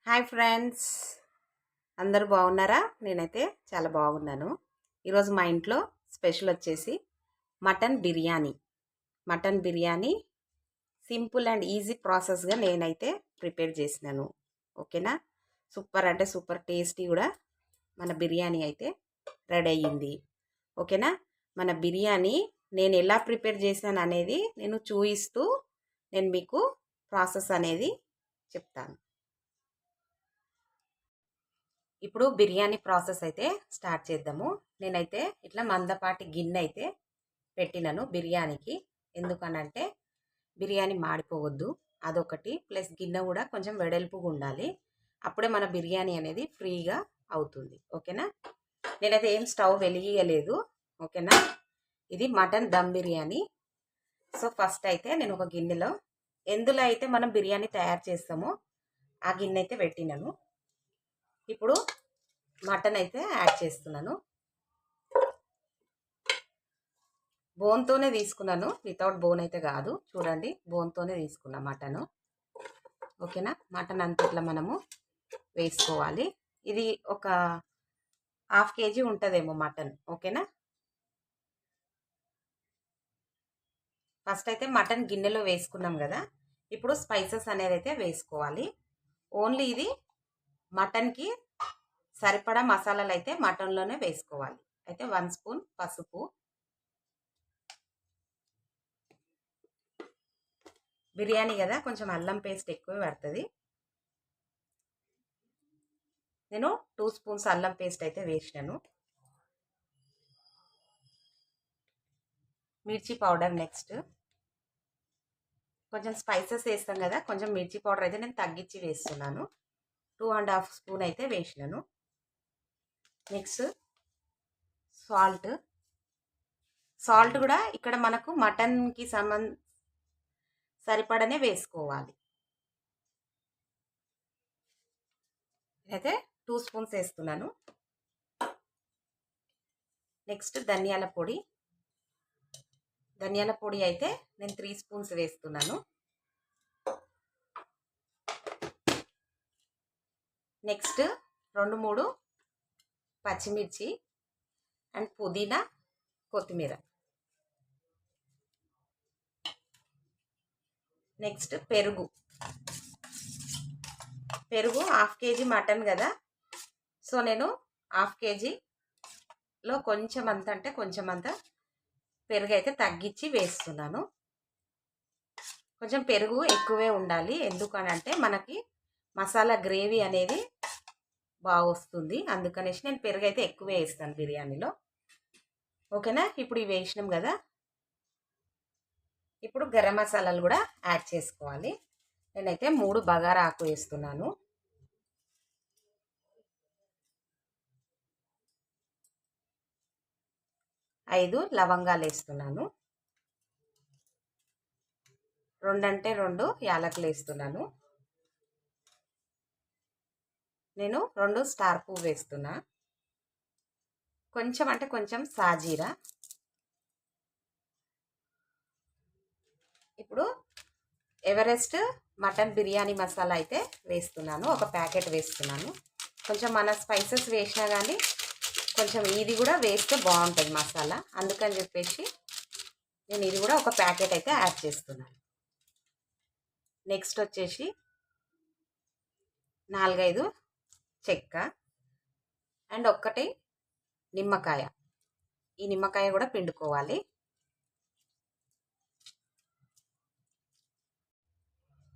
Hi friends, అందరూ బాగున్నారా? నేనైతే చాలా బాగున్నాను. ఈరోజు మా ఇంట్లో స్పెషల్ వచ్చేసి mutton biryani simple and easy ప్రాసెస్గా నేనైతే ప్రిపేర్ చేసినాను. ఓకేనా? సూపర్ అంటే సూపర్ టేస్టీ కూడా మన బిర్యానీ అయితే రెడీ అయ్యింది. ఓకేనా? మన బిర్యానీ నేను ఎలా ప్రిపేర్ చేశాను అనేది నేను చూపిస్తూ నేను మీకు ప్రాసెస్ అనేది చెప్తాను. ఇప్పుడు బిర్యానీ ప్రాసెస్ అయితే స్టార్ట్ చేద్దాము. నేనైతే ఇట్లా మందపాటి గిన్నె అయితే పెట్టినాను బిర్యానీకి. ఎందుకనంటే బిర్యానీ మాడిపోవద్దు, అదొకటి. ప్లస్ గిన్నె కూడా కొంచెం వెడల్పుగా ఉండాలి. అప్పుడే మన బిర్యానీ అనేది ఫ్రీగా అవుతుంది. ఓకేనా? నేనైతే ఏం స్టవ్ వెలిగియలేదు. ఓకేనా? ఇది mutton dum biryani. So first అయితే నేను ఒక గిన్నెలో ఎందులో అయితే మనం బిర్యానీ తయారు చేస్తామో ఆ గిన్నె అయితే పెట్టినాను. ఇప్పుడు మటన్ అయితే యాడ్ చేస్తున్నాను. బోన్తోనే తీసుకున్నాను, వితౌట్ బోన్ అయితే కాదు. చూడండి, బోన్తోనే తీసుకున్నా మటను. ఓకేనా? మటన్ అంతా ఇట్లా మనము వేసుకోవాలి. ఇది ఒక 1/2 kg ఉంటుందేమో మటన్. ఓకేనా? ఫస్ట్ అయితే మటన్ గిన్నెలో వేసుకున్నాం కదా, ఇప్పుడు స్పైసెస్ అనేది అయితే వేసుకోవాలి. ఓన్లీ ఇది మటన్కి సరిపడా మసాలాలు అయితే మటన్లోనే వేసుకోవాలి. అయితే 1 స్పూన్ పసుపు, బిర్యానీ కదా కొంచెం అల్లం పేస్ట్ ఎక్కువ పడుతుంది. నేను 2 స్పూన్స్ అల్లం పేస్ట్ అయితే వేసినాను. మిర్చి పౌడర్ నెక్స్ట్. కొంచెం స్పైసెస్ వేస్తాం కదా, కొంచెం మిర్చి పౌడర్ అయితే నేను తగ్గించి వేస్తున్నాను. 2.5 స్పూన్ అయితే వేసినాను. నెక్స్ట్ సాల్ట్ కూడా ఇక్కడ మనకు మటన్కి సరిపడనే వేసుకోవాలి. అయితే 2 స్పూన్స్ వేస్తున్నాను. నెక్స్ట్ ధనియాల పొడి అయితే నేను 3 స్పూన్స్ వేస్తున్నాను. నెక్స్ట్ 2-3 పచ్చిమిర్చి అండ్ పుదీనా, కొత్తిమీర. నెక్స్ట్ పెరుగు 1/2 kg మటన్ కదా, సో నేను 1/2 kgలో కొంచెం అంత పెరుగు అయితే తగ్గించి వేస్తున్నాను. కొంచెం పెరుగు ఎక్కువే ఉండాలి, ఎందుకనంటే మనకి మసాలా గ్రేవీ అనేది బాగా వస్తుంది. అందుకనేసి నేను పెరుగు అయితే ఎక్కువే వేస్తాను బిర్యానీలో. ఓకేనా? ఇప్పుడు ఇవి వేసినాం కదా, ఇప్పుడు గరం మసాలాలు కూడా యాడ్ చేసుకోవాలి. నేనైతే 3 బగారా ఆకు వేస్తున్నాను. 5 లవంగాలు వేస్తున్నాను. 2 యాలకులు వేస్తున్నాను. నేను 2 స్టార్ పువ్వు వేస్తున్నా. కొంచెం సాజీరా. ఇప్పుడు ఎవరెస్ట్ మటన్ బిర్యానీ మసాలా అయితే వేస్తున్నాను, ఒక ప్యాకెట్ వేస్తున్నాను. కొంచెం మన స్పైసెస్ వేసినా కానీ కొంచెం ఇది కూడా వేస్తే బాగుంటుంది మసాలా, అందుకని చెప్పేసి నేను ఇది కూడా ఒక ప్యాకెట్ అయితే యాడ్ చేస్తున్నాను. నెక్స్ట్ వచ్చేసి 4-5 చెక్క అండ్ 1 నిమ్మకాయ. ఈ నిమ్మకాయ కూడా పిండుకోవాలి.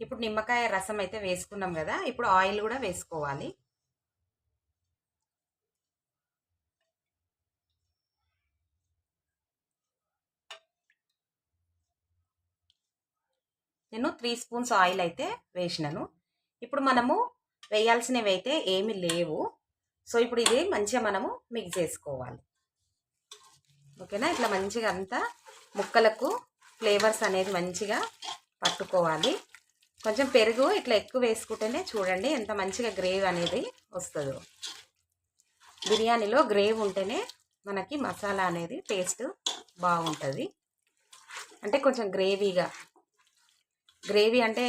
ఇప్పుడు నిమ్మకాయ రసం అయితే వేసుకున్నాం కదా, ఇప్పుడు ఆయిల్ కూడా వేసుకోవాలి. నేను 3 స్పూన్స్ ఆయిల్ అయితే వేసినాను. ఇప్పుడు మనము వేయాల్సినవి అయితే ఏమీ లేవు. సో ఇప్పుడు ఇది మంచిగా మనము మిక్స్ చేసుకోవాలి. ఓకేనా? ఇట్లా మంచిగా అంతా ముక్కలకు ఫ్లేవర్స్ అనేది మంచిగా పట్టుకోవాలి. కొంచెం పెరుగు ఇట్లా ఎక్కువ వేసుకుంటేనే చూడండి ఎంత మంచిగా గ్రేవీ అనేది వస్తుందో. బిర్యానీలో గ్రేవీ ఉంటేనే మనకి మసాలా అనేది టేస్ట్ బాగుంటుంది. అంటే కొంచెం గ్రేవీ అంటే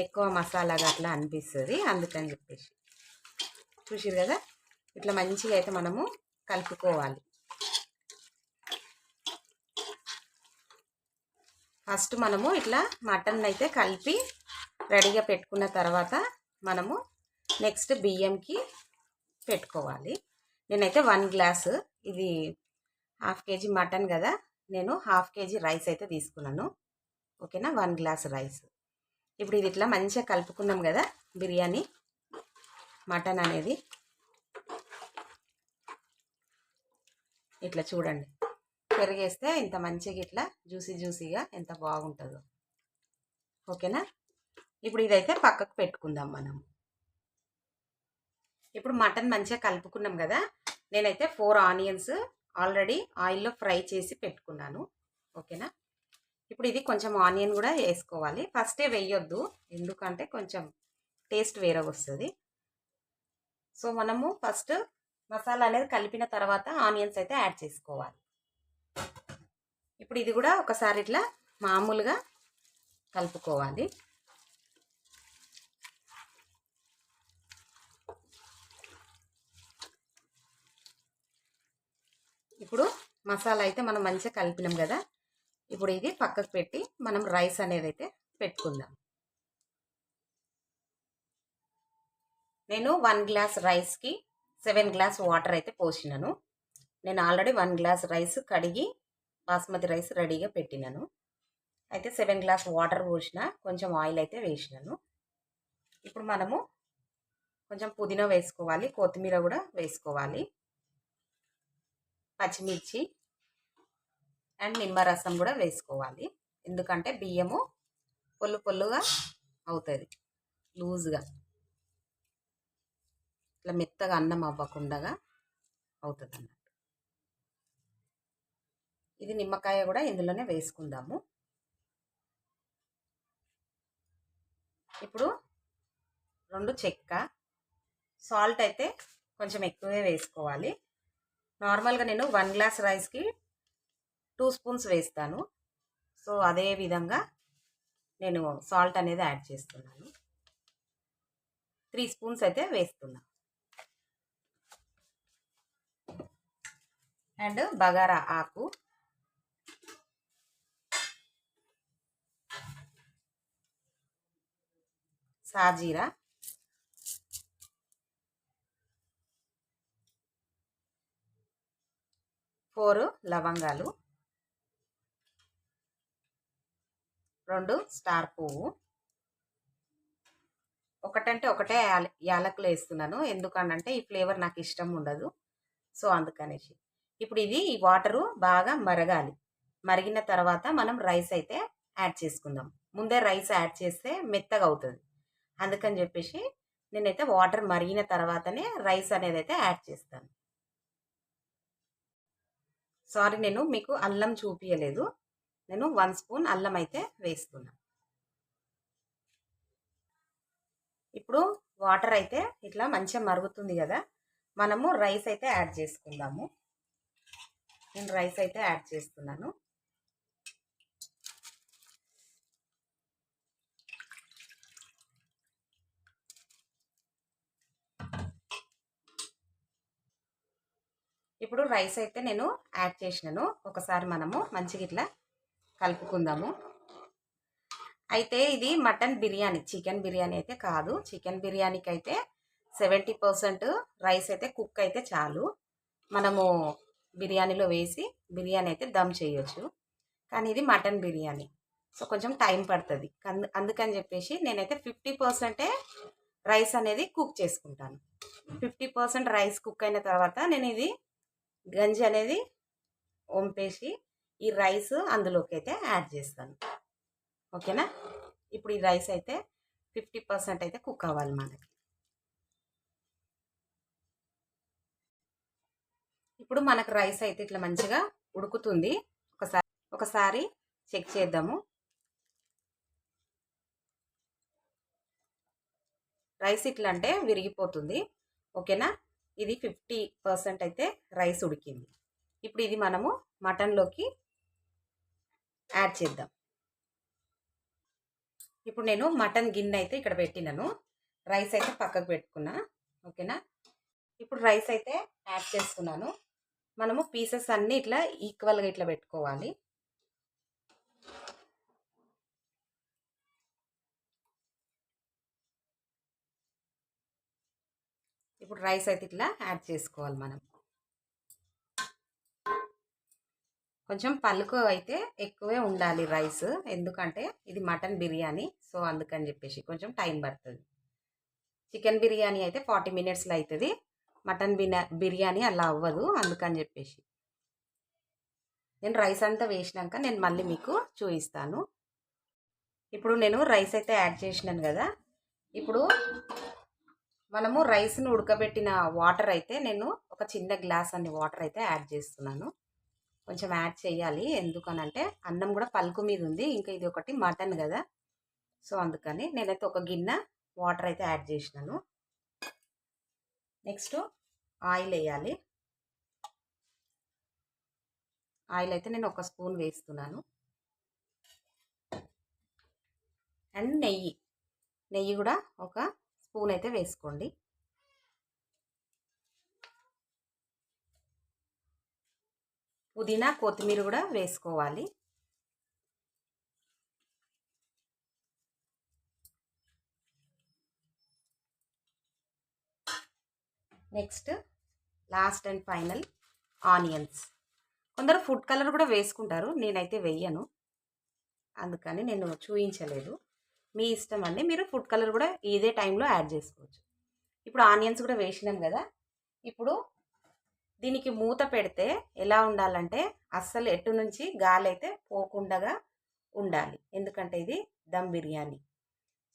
ఎక్కువ మసాలాగా అట్లా అనిపిస్తుంది, అందుకని చెప్పేసి. చూసిరు కదా, ఇట్లా మంచిగా అయితే మనము కలుపుకోవాలి. ఫస్ట్ మనము ఇట్లా మటన్ అయితే కలిపి రెడీగా పెట్టుకున్న తర్వాత మనము నెక్స్ట్ బియ్యంకి పెట్టుకోవాలి. నేనైతే 1 గ్లాసు, ఇది 1/2 కేజీ మటన్ కదా, నేను 1/2 కేజీ రైస్ అయితే తీసుకున్నాను. ఓకేనా, 1 గ్లాస్ రైస్. ఇప్పుడు ఇది ఇట్లా మంచిగా కలుపుకున్నాం కదా బిర్యానీ మటన్ అనేది. ఇట్లా చూడండి, పెరిగేస్తే ఇంత మంచిగా ఇట్లా జ్యూసీగా ఎంత బాగుంటుందో. ఓకేనా, ఇప్పుడు ఇదైతే పక్కకు పెట్టుకుందాం మనం. ఇప్పుడు మటన్ మంచిగా కలుపుకున్నాం కదా, నేనైతే 4 ఆనియన్స్ ఆల్రెడీ ఆయిల్లో ఫ్రై చేసి పెట్టుకున్నాను. ఓకేనా, ఇప్పుడు ఇది కొంచెం ఆనియన్ కూడా వేసుకోవాలి. ఫస్టే వేయొద్దు, ఎందుకంటే కొంచెం టేస్ట్ వేరే వస్తుంది. సో మనము ఫస్ట్ మసాలా అనేది కలిపిన తర్వాత ఆనియన్స్ అయితే యాడ్ చేసుకోవాలి. ఇప్పుడు ఇది కూడా ఒకసారి ఇట్లా మామూలుగా కలుపుకోవాలి. ఇప్పుడు మసాలా అయితే మనం మంచిగా కలిపినాం కదా, ఇప్పుడు ఇది పక్కకు పెట్టి మనం రైస్ అనేది అయితే పెట్టుకుందాం. నేను 1 గ్లాస్ రైస్కి 7 గ్లాస్ వాటర్ అయితే పోసినాను. నేను ఆల్రెడీ 1 గ్లాస్ రైస్ కడిగి బాస్మతి రైస్ రెడీగా పెట్టినాను. అయితే 7 గ్లాస్ వాటర్ పోసిన, కొంచెం ఆయిల్ అయితే వేసినాను. ఇప్పుడు మనము కొంచెం పుదీనా వేసుకోవాలి, కొత్తిమీర కూడా వేసుకోవాలి, పచ్చిమిర్చి అండ్ నిమ్మరసం కూడా వేసుకోవాలి. ఎందుకంటే బియ్యము పొల్లుగా అవుతుంది, లూజ్గా ఇట్లా మెత్తగా అన్నం అవ్వకుండా అవుతుంది అన్నట్టు. ఇది నిమ్మకాయ కూడా ఇందులోనే వేసుకుందాము. ఇప్పుడు 2 చెక్క, సాల్ట్ అయితే కొంచెం ఎక్కువే వేసుకోవాలి. నార్మల్గా నేను 1 గ్లాస్ రైస్కి 2 స్పూన్స్ వేస్తాను. సో అదే విధంగా నేను సాల్ట్ అనేది యాడ్ చేస్తున్నాను. 3 స్పూన్స్ అయితే వేస్తున్నా. అండ్ బగారా ఆకు, సాజీరా, 4 లవంగాలు, 2 స్టార్ పువ్వు, ఒకటంటే ఒకటే యాలకులు వేస్తున్నాను, ఎందుకనంటే ఈ ఫ్లేవర్ నాకు ఇష్టం ఉండదు, సో అందుకనేసి. ఇప్పుడు ఇది ఈ వాటరు బాగా మరగాలి. మరిగిన తర్వాత మనం రైస్ అయితే యాడ్ చేసుకుందాం. ముందే రైస్ యాడ్ చేస్తే మెత్తగా అవుతుంది, అందుకని చెప్పేసి నేనైతే వాటర్ మరిగిన తర్వాతనే రైస్ అనేది అయితే యాడ్ చేస్తాను. సారీ, నేను మీకు అల్లం చూపించలేదు, నేను 1 స్పూన్ అల్లం అయితే వేస్తున్నాను. ఇప్పుడు వాటర్ అయితే ఇట్లా మంచిగా మరుగుతుంది కదా, మనము రైస్ అయితే యాడ్ చేసుకుందాము. నేను రైస్ అయితే యాడ్ చేస్తున్నాను. ఇప్పుడు రైస్ అయితే నేను యాడ్ చేసినాను. ఒకసారి మనము మంచిగా ఇట్లా కలుపుకుందాము. అయితే ఇది మటన్ బిర్యానీ, చికెన్ బిర్యానీ అయితే కాదు. చికెన్ బిర్యానీకి అయితే 70% రైస్ అయితే కుక్ అయితే చాలు, మనము బిర్యానీలో వేసి బిర్యానీ అయితే దమ్ చేయొచ్చు. కానీ ఇది మటన్ బిర్యానీ, సో కొంచెం టైం పడుతుంది. అందుకని చెప్పేసి నేనైతే 50% రైస్ అనేది కుక్ చేసుకుంటాను. 50% రైస్ కుక్ అయిన తర్వాత నేను ఇది గంజి అనేది వంపేసి ఈ రైస్ అందులోకి అయితే యాడ్ చేస్తాను. ఓకేనా, ఇప్పుడు ఈ రైస్ అయితే 50% అయితే కుక్ అవ్వాలి మనకి. ఇప్పుడు మనకు రైస్ అయితే ఇట్లా మంచిగా ఉడుకుతుంది. ఒకసారి చెక్ చేద్దాము. రైస్ ఇట్లా అంటే విరిగిపోతుంది. ఓకేనా, ఇది 50% అయితే రైస్ ఉడికింది. ఇప్పుడు ఇది మనము మటన్లోకి యాడ్ చేద్దాం. ఇప్పుడు నేను మటన్ గిన్నె అయితే ఇక్కడ పెట్టినాను. రైస్ అయితే పక్కకు పెట్టుకున్నా. ఓకేనా. ఇప్పుడు రైస్ అయితే యాడ్ చేసుకున్నాను. మనము పీసెస్ అన్నీ ఇట్లా ఈక్వల్గా ఇట్లా పెట్టుకోవాలి. ఇప్పుడు రైస్ అయితే ఇట్లా యాడ్ చేసుకోవాలి మనం. కొంచెం పలుకు అయితే ఎక్కువే ఉండాలి రైస్, ఎందుకంటే ఇది మటన్ బిర్యానీ. సో అందుకని చెప్పేసి కొంచెం టైం పడుతుంది. చికెన్ బిర్యానీ అయితే 40 మినిట్స్లో అవుతుంది. మటన్ బిర్యానీ అలా అవ్వదు, అందుకని చెప్పేసి. నేను రైస్ అంతా వేసినాక నేను మళ్ళీ మీకు చూపిస్తాను. ఇప్పుడు నేను రైస్ అయితే యాడ్ చేసినాను కదా. ఇప్పుడు మనము రైస్ను ఉడకబెట్టిన వాటర్ అయితే నేను ఒక చిన్న గ్లాస్ అన్ని వాటర్ అయితే యాడ్ చేస్తున్నాను. కొంచెం యాడ్ చేయాలి, ఎందుకనంటే అన్నం కూడా పలుకు మీద ఉంది, ఇంకా ఇది ఒకటి మటన్ కదా. సో అందుకని నేనైతే ఒక గిన్నె వాటర్ అయితే యాడ్ చేసినాను. నెక్స్ట్ ఆయిల్ వేయాలి. ఆయిల్ అయితే నేను ఒక స్పూన్ వేస్తున్నాను. అండ్ నెయ్యి కూడా ఒక స్పూన్ అయితే వేసుకోండి. పుదీనా కొత్తిమీర కూడా వేసుకోవాలి. Next last and final onions. కొందరు ఫుడ్ కలర్ కూడా వేసుకుంటారు, నేనైతే వెయ్యను, అందుకని నేను చూపించలేదు. మీ ఇష్టం అండి, మీరు ఫుడ్ కలర్ కూడా ఇదే టైంలో యాడ్ చేసుకోవచ్చు. ఇప్పుడు ఆనియన్స్ కూడా వేసినాం కదా. ఇప్పుడు దీనికి మూత పెడితే ఎలా ఉండాలంటే అస్సలు ఎటు నుంచి గాలి అయితే పోకుండా ఉండాలి, ఎందుకంటే ఇది దమ్ బిర్యానీ.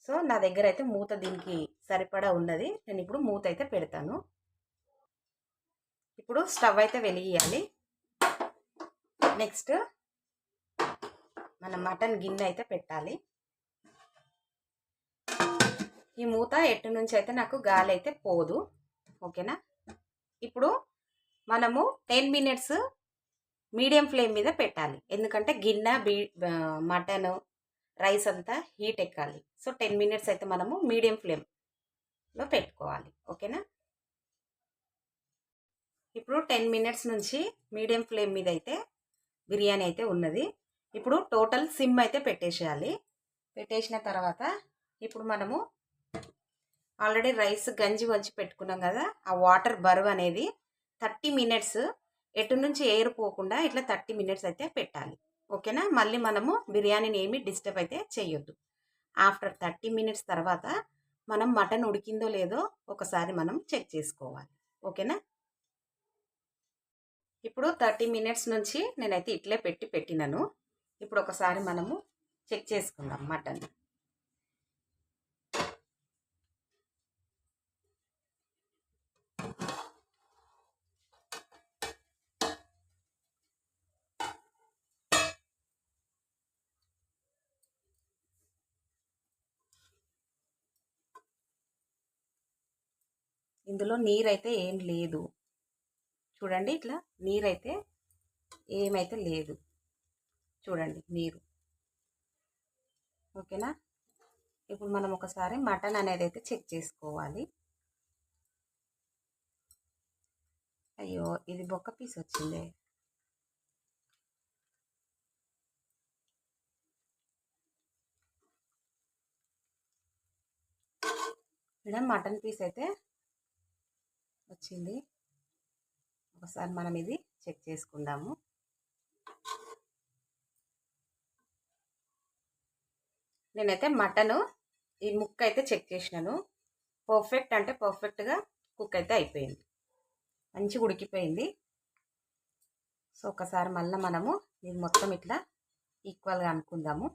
సో నా దగ్గర అయితే మూత దీనికి సరిపడా ఉన్నది. నేను ఇప్పుడు మూత అయితే పెడతాను. ఇప్పుడు స్టవ్ అయితే వెలిగియాలి. నెక్స్ట్ మన మటన్ గిన్నె అయితే పెట్టాలి. ఈ మూత ఎటు నుంచి అయితే నాకు గాలి అయితే పోదు. ఓకేనా. ఇప్పుడు మనము 10 మినిట్స్ మీడియం ఫ్లేమ్ మీద పెట్టాలి, ఎందుకంటే గిన్నె మటన్ రైస్ అంతా హీట్ ఎక్కాలి. సో 10 మినిట్స్ అయితే మనము మీడియం ఫ్లేమ్లో పెట్టుకోవాలి. ఓకేనా. ఇప్పుడు 10 మినిట్స్ నుంచి మీడియం ఫ్లేమ్ మీద అయితే బిర్యానీ అయితే ఉన్నది. ఇప్పుడు టోటల్ సిమ్ అయితే పెట్టేసేయాలి. పెట్టేసిన తర్వాత ఇప్పుడు మనము ఆల్రెడీ రైస్ గంజి వంచి పెట్టుకున్నాం కదా, ఆ వాటర్ బరువు అనేది 30 మినిట్స్ ఎటు నుంచి ఎయిర్ పోకుండా ఇట్లా 30 మినిట్స్ అయితే పెట్టాలి. ఓకేనా. మళ్ళీ మనము బిర్యానీని ఏమి డిస్టర్బ్ అయితే చేయొద్దు. ఆఫ్టర్ 30 మినిట్స్ తర్వాత మనం మటన్ ఉడికిందో లేదో ఒకసారి మనం చెక్ చేసుకోవాలి. ఓకేనా. ఇప్పుడు 30 మినిట్స్ నుంచి నేనైతే ఇట్లే పెట్టినాను. ఇప్పుడు ఒకసారి మనము చెక్ చేసుకుందాం మటన్. ఇందులో నీరైతే ఏం లేదు, చూడండి. ఇట్లా నీరైతే ఏమైతే లేదు, చూడండి నీరు. ఓకేనా. ఇప్పుడు మనం ఒకసారి మటన్ అనేది అయితే చెక్ చేసుకోవాలి. అయ్యో, ఇది బొక్క పీస్ వచ్చింది. ఇక్కడ మటన్ పీస్ అయితే వచ్చింది. ఒకసారి మనం ఇది చెక్ చేసుకుందాము. నేనైతే మటను ఈ ముక్క అయితే చెక్ చేసినాను. పర్ఫెక్ట్ అంటే పర్ఫెక్ట్గా కుక్ అయితే అయిపోయింది, మంచిగా ఉడికిపోయింది. సో ఒకసారి మళ్ళీ మనము ఇది మొత్తం ఇట్లా ఈక్వల్గా అనుకుందాము.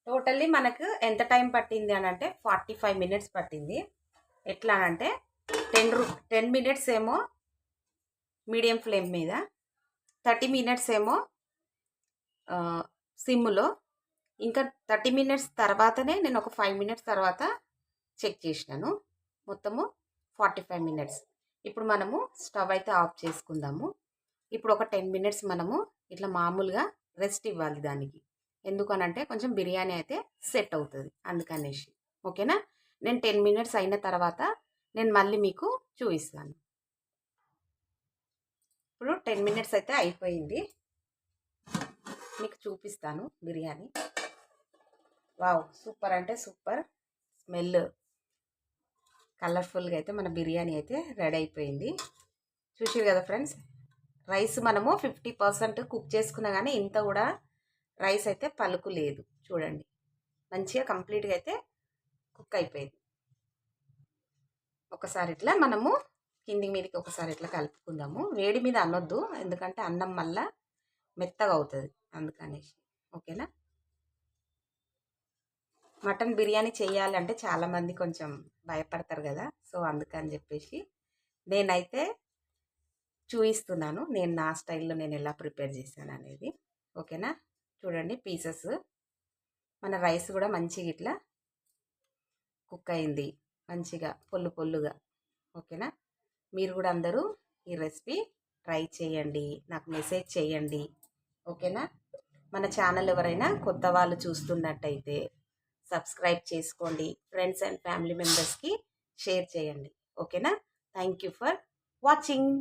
టోటల్లీ మనకు ఎంత టైం పట్టింది అని అంటే 45 మినిట్స్ పట్టింది. ఎట్లా అంటే 10 మినిట్స్ ఏమో మీడియం ఫ్లేమ్ మీద, 30 మినిట్స్ ఏమో సిమ్లో, ఇంకా 30 మినిట్స్ తర్వాతనే నేను ఒక 5 మినిట్స్ తర్వాత చెక్ చేసినాను. మొత్తము 45 మినిట్స్. ఇప్పుడు మనము స్టవ్ అయితే ఆఫ్ చేసుకుందాము. ఇప్పుడు ఒక 10 మినిట్స్ మనము ఇట్లా మామూలుగా రెస్ట్ ఇవ్వాలి దానికి. ఎందుకనంటే కొంచెం బిర్యానీ అయితే సెట్ అవుతుంది అందుకనేసి. ఓకేనా? నేను 10 మినిట్స్ అయిన తర్వాత నేను మళ్ళీ మీకు చూపిస్తాను. ఇప్పుడు 10 మినిట్స్ అయితే అయిపోయింది. మీకు చూపిస్తాను బిర్యానీ. వావ్! సూపర్ అంటే సూపర్ స్మెల్, కలర్ఫుల్గా అయితే మన బిర్యానీ అయితే రెడీ అయిపోయింది. చూసారు కదా ఫ్రెండ్స్, రైస్ మనము 50% కుక్ చేసుకున్నా కానీ ఇంత కూడా రైస్ అయితే పలుకు లేదు. చూడండి, మంచిగా కంప్లీట్గా అయితే కుక్ అయిపోయింది. ఒకసారి ఇట్లా మనము కిందికి మీదకి ఒకసారి ఇట్లా కలుపుకుందాము. వేడి మీద అనొద్దు, ఎందుకంటే అన్నం మళ్ళా మెత్తగా అవుతుంది అందుకనేసి. ఓకేనా? మటన్ బిర్యానీ చేయాలంటే చాలామంది కొంచెం భయపడతారు కదా, సో అందుకని చెప్పేసి నేనైతే చూపిస్తున్నాను. నేను నా స్టైల్లో నేను ఎలా ప్రిపేర్ చేశాను అనేది. ఓకేనా? చూడండి పీసెస్, మన రైస్ కూడా మంచిగా ఇట్లా కుక్ అయింది, మంచిగా పొల్లు పొల్లుగా. ఓకేనా? మీరు కూడా అందరూ ఈ రెసిపీ ట్రై చేయండి, నాకు మెసేజ్ చేయండి. ఓకేనా? మన ఛానల్ ఎవరైనా కొత్త వాళ్ళు చూస్తున్నట్టయితే సబ్స్క్రైబ్ చేసుకోండి, ఫ్రెండ్స్ అండ్ ఫ్యామిలీ మెంబర్స్కి షేర్ చేయండి. ఓకేనా? Thank you for watching.